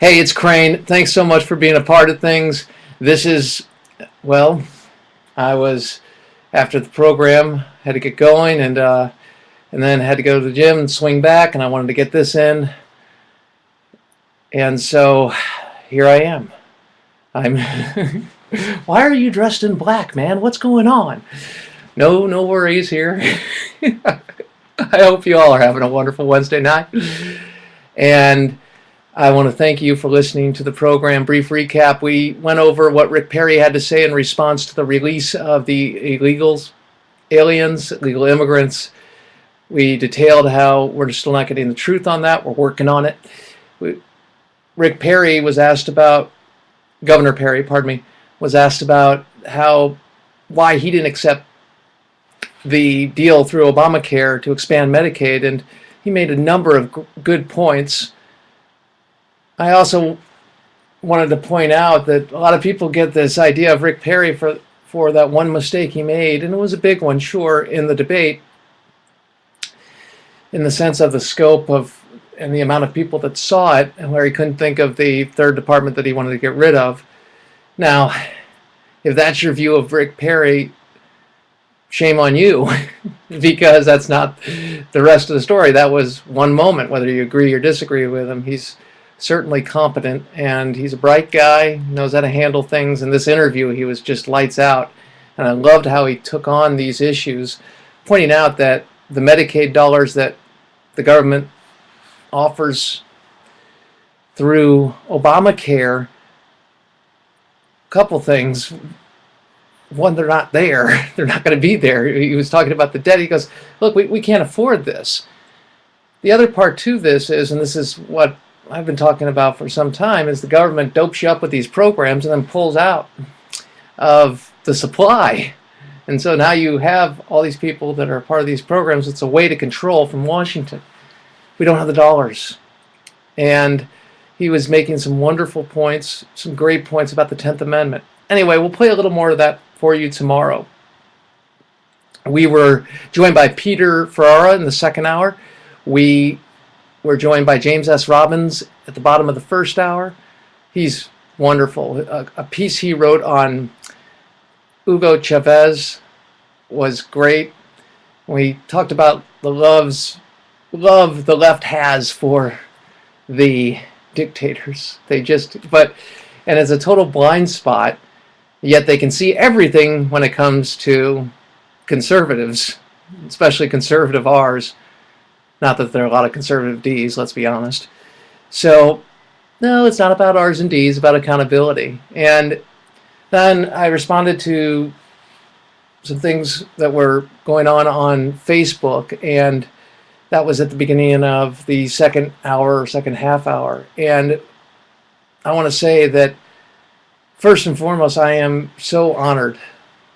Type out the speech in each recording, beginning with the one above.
Hey, it's Crane. Thanks so much for being a part of things. This is, well, I was after the program, had to get going, and then had to go to the gym and swing back, and I wanted to get this in, and so here I am. I'm. Why are you dressed in black, man? What's going on? No worries here. I hope you all are having a wonderful Wednesday night, and I want to thank you for listening to the program. Brief recap. We went over what Rick Perry had to say in response to the release of the aliens, illegal immigrants. We detailed how we're still not getting the truth on that. We're working on it. Rick Perry was asked about, Governor Perry, pardon me, was asked about why he didn't accept the deal through Obamacare to expand Medicaid, and he made a number of good points. I also wanted to point out that a lot of people get this idea of Rick Perry for that one mistake he made, and it was a big one, sure, in the debate, in the sense of the scope of and the amount of people that saw it, and where he couldn't think of the third department that he wanted to get rid of. Now, if that's your view of Rick Perry, shame on you, because that's not the rest of the story. That was one moment, whether you agree or disagree with him. He's certainly competent, and he's a bright guy, knows how to handle things. In this interview, he was just lights out, and I loved how he took on these issues, pointing out that the Medicaid dollars that the government offers through Obamacare, a couple things. One, they're not there. They're not going to be there. He was talking about the debt. He goes, look, we can't afford this. The other part to this is, and this is what I've been talking about for some time, is the government dopes you up with these programs and then pulls out of the supply. And so now you have all these people that are part of these programs. It's a way to control from Washington. We don't have the dollars. And he was making some wonderful points, some great points about the 10th Amendment. Anyway, we'll play a little more of that for you tomorrow. We were joined by Peter Ferrara in the second hour. We were joined by James S. Robbins at the bottom of the first hour. He's wonderful. A piece he wrote on Hugo Chavez was great. We talked about the love the left has for the dictators. And it's a total blind spot, yet they can see everything when it comes to conservatives, especially conservative R's. Not that there are a lot of conservative D's, let's be honest. So, no, it's not about R's and D's, it's about accountability. And then I responded to some things that were going on Facebook, and that was at the beginning of the second hour or second half hour. And I want to say that, first and foremost, I am so honored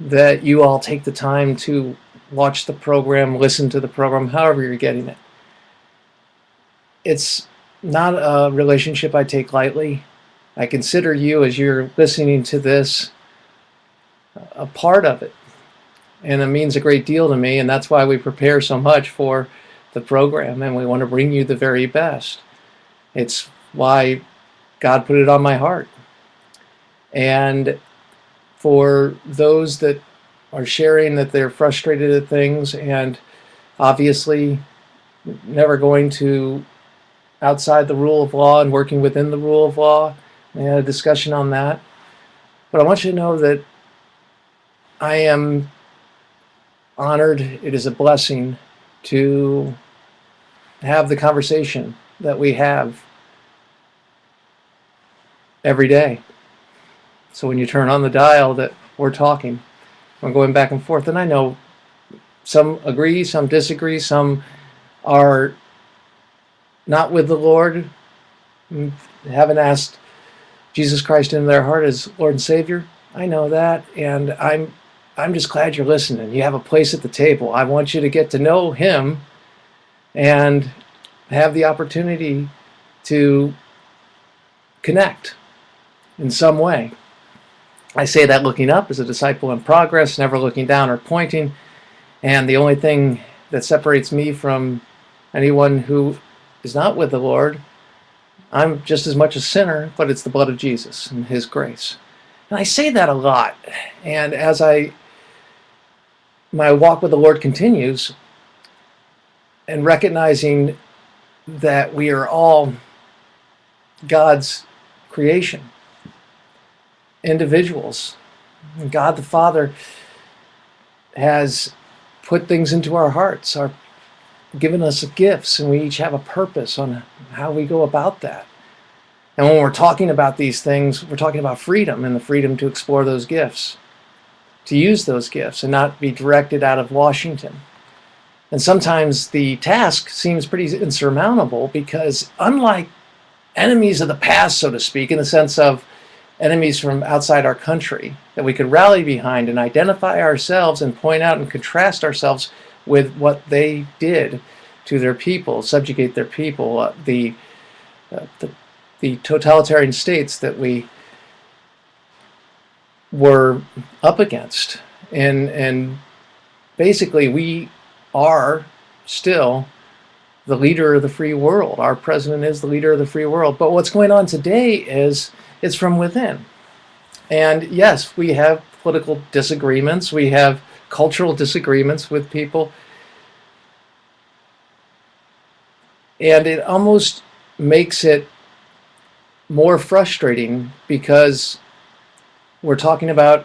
that you all take the time to watch the program, listen to the program, however you're getting it. It's not a relationship I take lightly. I consider you, as you're listening to this, a part of it. And it means a great deal to me, and that's why we prepare so much for the program, and we want to bring you the very best. It's why God put it on my heart. And for those that are sharing that they're frustrated at things and obviously never going to outside the rule of law and working within the rule of law, we had a discussion on that. But I want you to know that I am honored. It is a blessing to have the conversation that we have every day. So when you turn on the dial that we're talking, we're going back and forth, and I know some agree, some disagree, some are not with the Lord, haven't asked Jesus Christ into their heart as Lord and Savior. I know that, and I'm just glad you're listening. You have a place at the table. I want you to get to know Him and have the opportunity to connect in some way. I say that looking up as a disciple in progress, never looking down or pointing. And the only thing that separates me from anyone who is not with the Lord, I'm just as much a sinner, but it's the blood of Jesus and his grace. And I say that a lot. And as my walk with the Lord continues, and recognizing that we are all God's creation, individuals. And God the Father has put things into our hearts, given us gifts, and we each have a purpose on how we go about that. And when we're talking about these things, we're talking about freedom and the freedom to explore those gifts, to use those gifts and not be directed out of Washington. And sometimes the task seems pretty insurmountable because unlike enemies of the past, so to speak, in the sense of enemies from outside our country that we could rally behind and identify ourselves and point out and contrast ourselves with what they did to their people, subjugate their people, the totalitarian states that we were up against. And basically we are still the leader of the free world. Our president is the leader of the free world. But what's going on today is it's from within. And yes, we have political disagreements. We have cultural disagreements with people. And it almost makes it more frustrating because we're talking about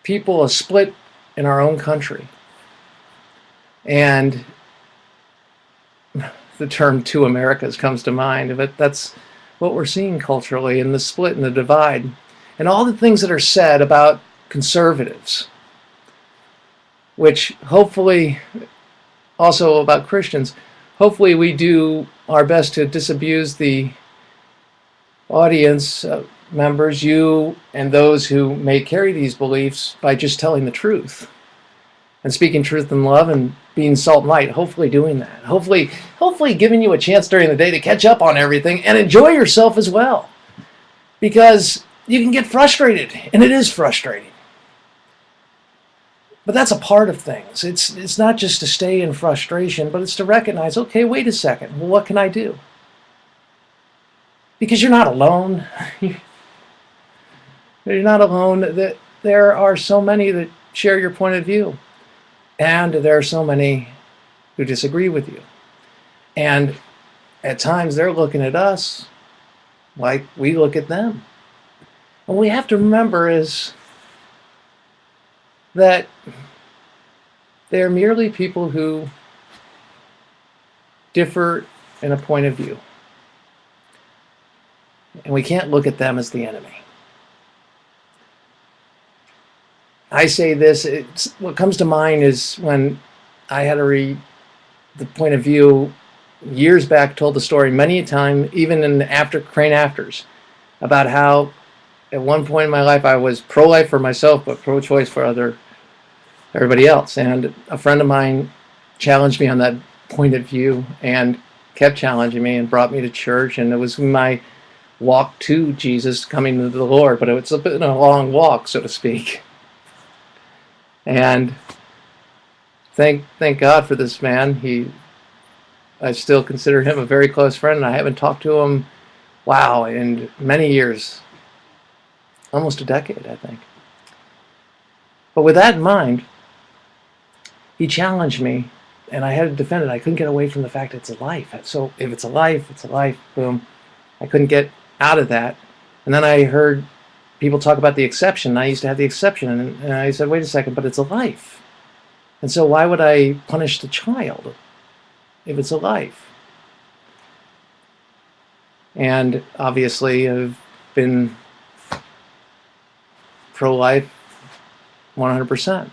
people, a split in our own country. And the term two Americas comes to mind, but that's what we're seeing culturally in the split and the divide. And all the things that are said about conservatives, which hopefully also about Christians, hopefully we do our best to disabuse the audience members, you and those who may carry these beliefs, by just telling the truth and speaking truth in love and being salt and light, hopefully doing that. Hopefully giving you a chance during the day to catch up on everything and enjoy yourself as well. Because you can get frustrated, and it is frustrating. But that's a part of things. It's not just to stay in frustration, but it's to recognize, okay, wait a second, well, what can I do? Because you're not alone. You're not alone. There are so many that share your point of view. And there are so many who disagree with you. And at times they're looking at us like we look at them. What we have to remember is that they are merely people who differ in a point of view. And we can't look at them as the enemy. I say this, what comes to mind is when I had to read the point of view years back, told the story many a time, even in CraneAfters, about how at one point in my life I was pro-life for myself, but pro-choice for everybody else. And a friend of mine challenged me on that point of view and kept challenging me and brought me to church. And it was my walk to Jesus, coming to the Lord, but it's been a long walk, so to speak. And thank God for this man. I still consider him a very close friend, and I haven't talked to him, in many years. Almost a decade, I think. But with that in mind, he challenged me, and I had to defend it. I couldn't get away from the fact it's a life. So if it's a life, it's a life. Boom. I couldn't get out of that. And then I heard people talk about the exception. I used to have the exception, and I said, wait a second, but it's a life. And so why would I punish the child if it's a life? And obviously I've been pro-life 100%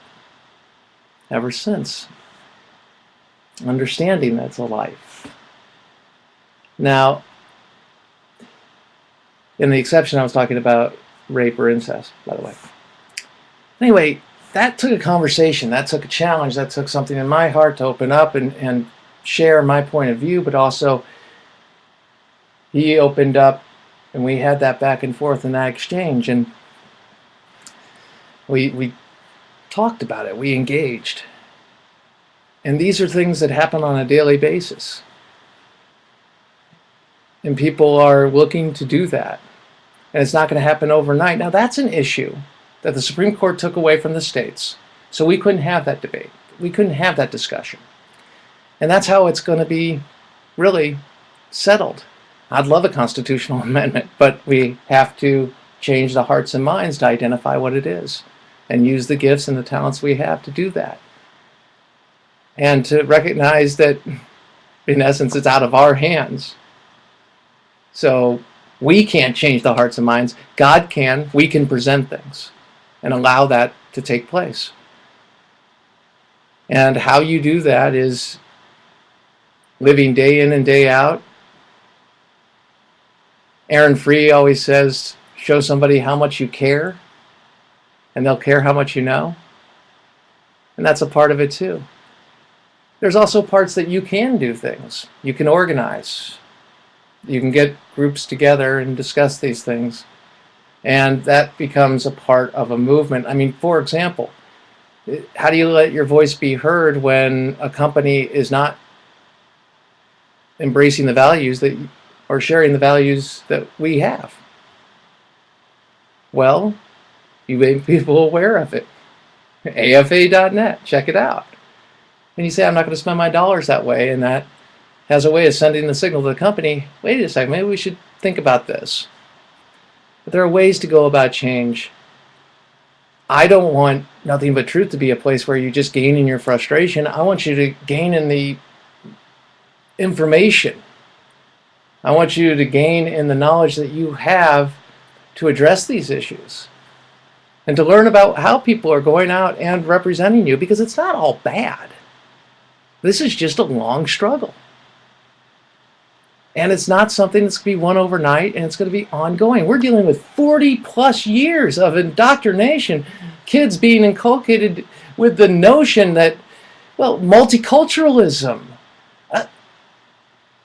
ever since, understanding that's a life. Now, in the exception, I was talking about rape or incest, by the way. Anyway, that took a conversation, that took a challenge, that took something in my heart to open up and share my point of view, but also he opened up and we had that back and forth in that exchange, and we talked about it, we engaged. And these are things that happen on a daily basis. And people are looking to do that. And it's not going to happen overnight. Now, that's an issue that the Supreme Court took away from the states. So we couldn't have that debate. We couldn't have that discussion. And that's how it's going to be really settled. I'd love a constitutional amendment, but we have to change the hearts and minds to identify what it is and use the gifts and the talents we have to do that. And to recognize that, in essence, it's out of our hands. So we can't change the hearts and minds. God can. We can present things and allow that to take place. And how you do that is living day in and day out. Aaron Free always says, show somebody how much you care, and they'll care how much you know. And that's a part of it too. There's also parts that you can do things. You can organize. You can get groups together and discuss these things. And that becomes a part of a movement. I mean, for example, how do you let your voice be heard when a company is not embracing the values that, or sharing the values that we have? Well, you make people aware of it. AFA.net, check it out. And you say, I'm not going to spend my dollars that way, and that has a way of sending the signal to the company, wait a second, maybe we should think about this. But there are ways to go about change. I don't want Nothing But Truth to be a place where you just gain in your frustration. I want you to gain in the information. I want you to gain in the knowledge that you have to address these issues and to learn about how people are going out and representing you, because it's not all bad. This is just a long struggle. And it's not something that's going to be won overnight, and it's going to be ongoing. We're dealing with 40 plus years of indoctrination, kids being inculcated with the notion that, well, multiculturalism,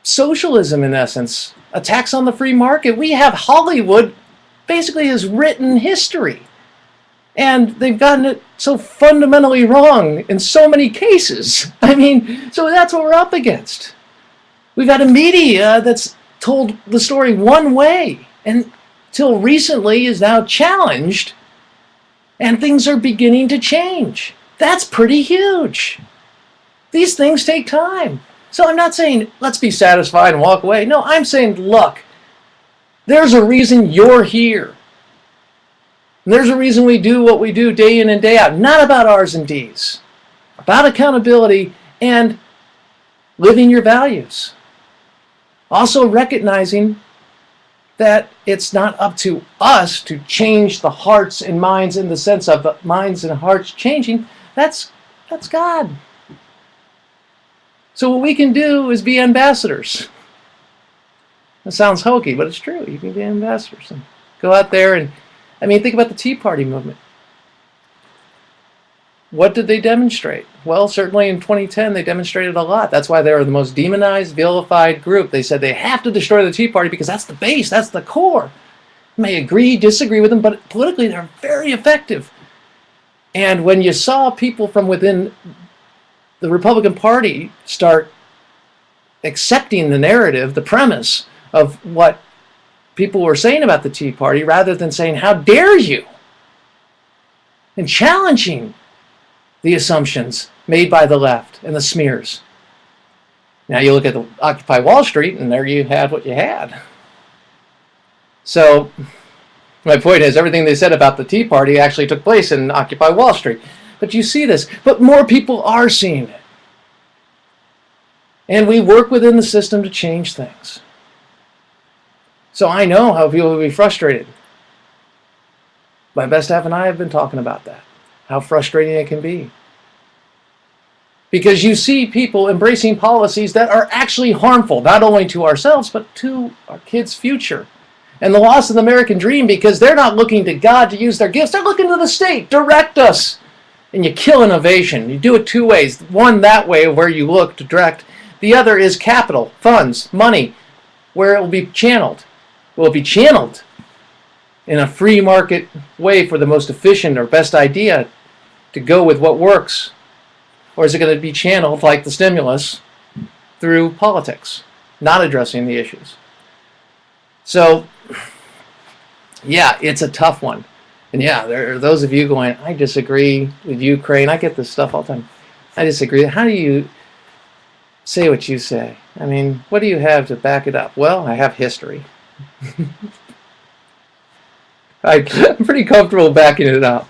socialism in essence, attacks on the free market. We have Hollywood basically has written history. And they've gotten it so fundamentally wrong in so many cases. I mean, so that's what we're up against. We've got a media that's told the story one way, and till recently is now challenged, and things are beginning to change. That's pretty huge. These things take time. So I'm not saying let's be satisfied and walk away. No, I'm saying, look, there's a reason you're here. And there's a reason we do what we do day in and day out. Not about R's and D's. About accountability and living your values. Also recognizing that it's not up to us to change the hearts and minds in the sense of the minds and hearts changing. That's God. So what we can do is be ambassadors. That sounds hokey, but it's true. You can be ambassadors and go out there and, I mean, think about the Tea Party movement. What did they demonstrate? Well, certainly in 2010, they demonstrated a lot. That's why they were the most demonized, vilified group. They said they have to destroy the Tea Party because that's the base, that's the core. You may agree, disagree with them, but politically they're very effective. And when you saw people from within the Republican Party start accepting the narrative, the premise of what people were saying about the Tea Party, rather than saying, how dare you? And challenging the assumptions made by the left and the smears. Now you look at the Occupy Wall Street, and there you had what you had. So my point is, everything they said about the Tea Party actually took place in Occupy Wall Street. But you see this. But more people are seeing it. And we work within the system to change things. So I know how people will be frustrated. My best half and I have been talking about that. How frustrating it can be. Because you see people embracing policies that are actually harmful, not only to ourselves, but to our kids' future. And the loss of the American dream, because they're not looking to God to use their gifts, they're looking to the state, direct us. And you kill innovation. You do it two ways. One, that way, where you look to direct. The other is capital, funds, money, where it will be channeled. Will it be channeled in a free market way for the most efficient or best idea to go with what works? Or is it going to be channeled like the stimulus through politics, not addressing the issues? So, yeah, it's a tough one. And yeah, there are those of you going, I disagree with you, Crane. I get this stuff all the time. I disagree. How do you say what you say? I mean, what do you have to back it up? Well, I have history. I'm pretty comfortable backing it up.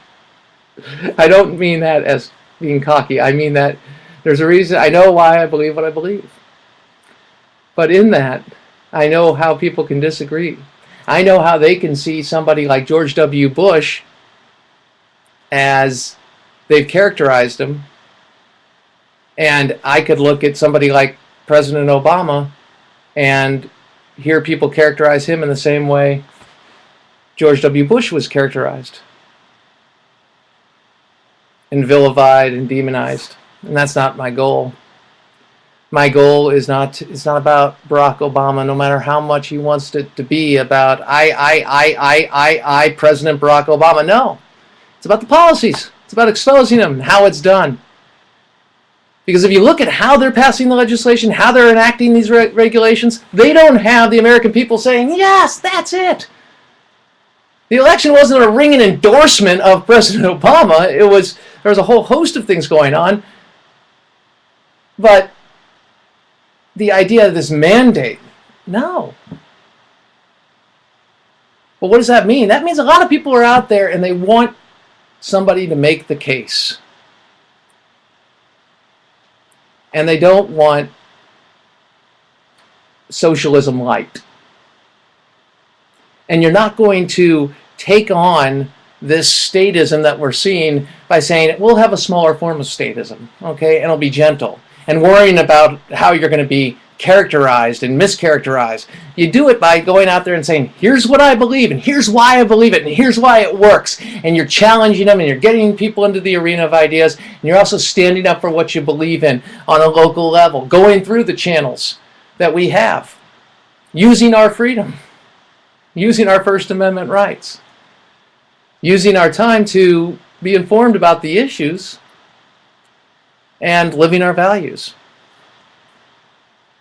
I don't mean that as being cocky. I mean that there's a reason. I know why I believe what I believe. But in that, I know how people can disagree. I know how they can see somebody like George W. Bush as they've characterized him. And I could look at somebody like President Obama and hear people characterize him in the same way George W. Bush was characterized and vilified and demonized. And that's not my goal. My goal is not, it's not about Barack Obama, no matter how much he wants it to be about I, President Barack Obama. No. It's about the policies. It's about exposing them and how it's done. Because if you look at how they're passing the legislation, how they're enacting these regulations, they don't have the American people saying, yes, that's it. The election wasn't a ringing endorsement of President Obama. There was a whole host of things going on. But the idea of this mandate, no. Well, what does that mean? That means a lot of people are out there and they want somebody to make the case. And they don't want socialism light. And you're not going to take on this statism that we're seeing by saying, we'll have a smaller form of statism, okay, and it'll be gentle. And worrying about how you're going to be characterized and mischaracterized. You do it by going out there and saying, here's what I believe, and here's why I believe it, and here's why it works. And you're challenging them, and you're getting people into the arena of ideas, and you're also standing up for what you believe in on a local level, going through the channels that we have, using our freedom, using our First Amendment rights, using our time to be informed about the issues, and living our values.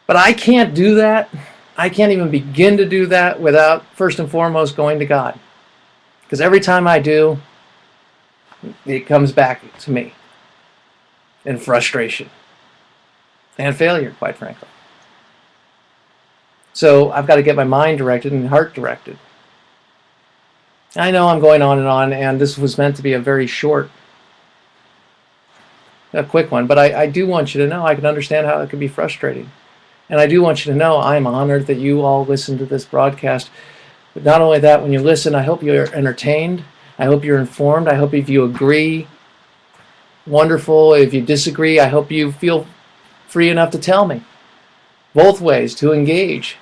But I can't do that. I can't even begin to do that without first and foremost going to God. Because every time I do, it comes back to me in frustration and failure, quite frankly. So I've got to get my mind directed and heart directed. I know I'm going on, and this was meant to be a very short, a quick one, but I do want you to know I can understand how it can be frustrating. And I do want you to know I'm honored that you all listen to this broadcast. But not only that, when you listen, I hope you're entertained. I hope you're informed. I hope if you agree, wonderful. If you disagree, I hope you feel free enough to tell me. Both ways, to engage.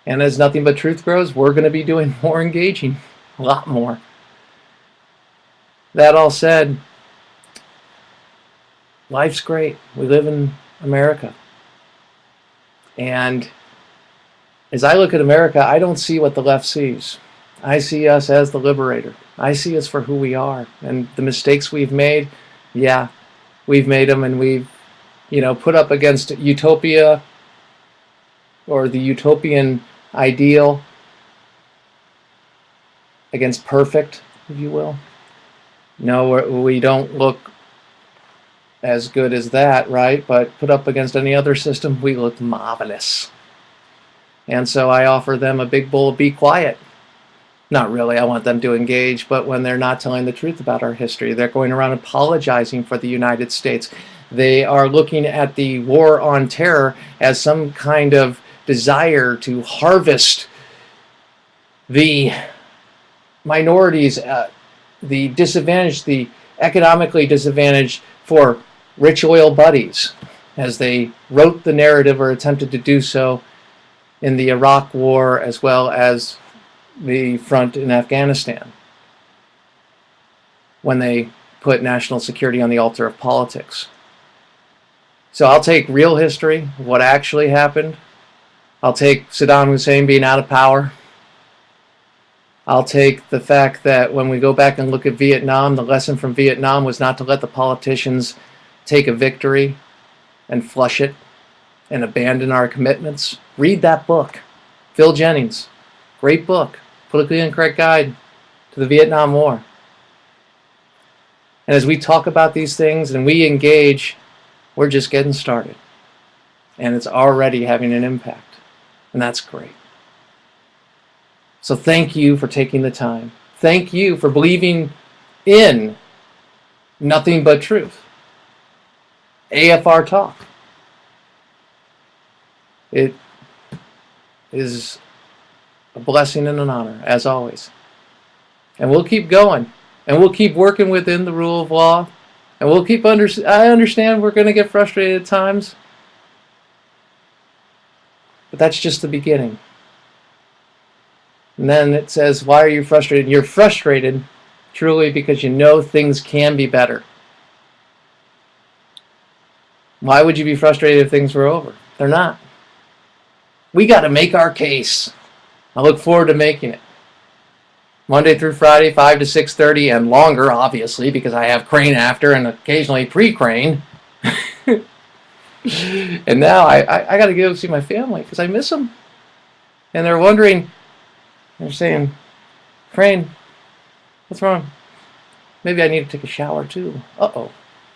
And as nothing but truth grows, we're going to be doing more engaging. A lot more. That all said, life's great. We live in America. And as I look at America, I don't see what the left sees. I see us as the liberator. I see us for who we are. And the mistakes we've made, yeah, we've made them, and we've, put up against utopia or the utopian ideal, against perfect, if you will. No, we don't look as good as that, right? But put up against any other system, we look marvelous. And so I offer them a big bowl of be quiet. Not really, I want them to engage, but when they're not telling the truth about our history, they're going around apologizing for the United States. They are looking at the war on terror as some kind of desire to harvest the minorities, the disadvantaged, the economically disadvantaged for rich oil buddies, as they wrote the narrative or attempted to do so in the Iraq War as well as the front in Afghanistan, when they put national security on the altar of politics. So I'll take real history, what actually happened. I'll take Saddam Hussein being out of power. I'll take the fact that when we go back and look at Vietnam, the lesson from Vietnam was not to let the politicians take a victory and flush it and abandon our commitments. Read that book. Phil Jennings. Great book, Politically Incorrect Guide to the Vietnam War. And as we talk about these things and we engage, we're just getting started. And it's already having an impact. And that's great. So thank you for taking the time. Thank you for believing in nothing but truth. AFR Talk. It is a blessing and an honor, as always. And we'll keep going. And we'll keep working within the rule of law. And we'll keep I understand we're going to get frustrated at times. But that's just the beginning. And then it says, why are you frustrated? You're frustrated truly because you know things can be better. Why would you be frustrated if things were over? They're not. We got to make our case. I look forward to making it. Monday through Friday, 5 to 6:30, and longer, obviously, because I have CraneAfter and occasionally pre-Crane. And now I got to go see my family because I miss them. And they're wondering, they're saying, Crane, what's wrong? Maybe I need to take a shower too. Uh-oh.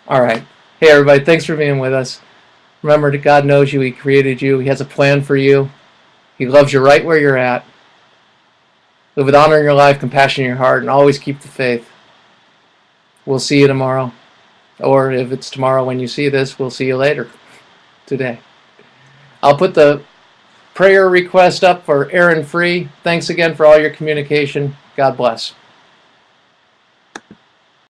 All right. Hey, everybody, thanks for being with us. Remember that God knows you. He created you. He has a plan for you. He loves you right where you're at. Live with honor in your life, compassion in your heart, and always keep the faith. We'll see you tomorrow. Or if it's tomorrow when you see this, we'll see you later today. I'll put the prayer request up for Aaron Free. Thanks again for all your communication. God bless.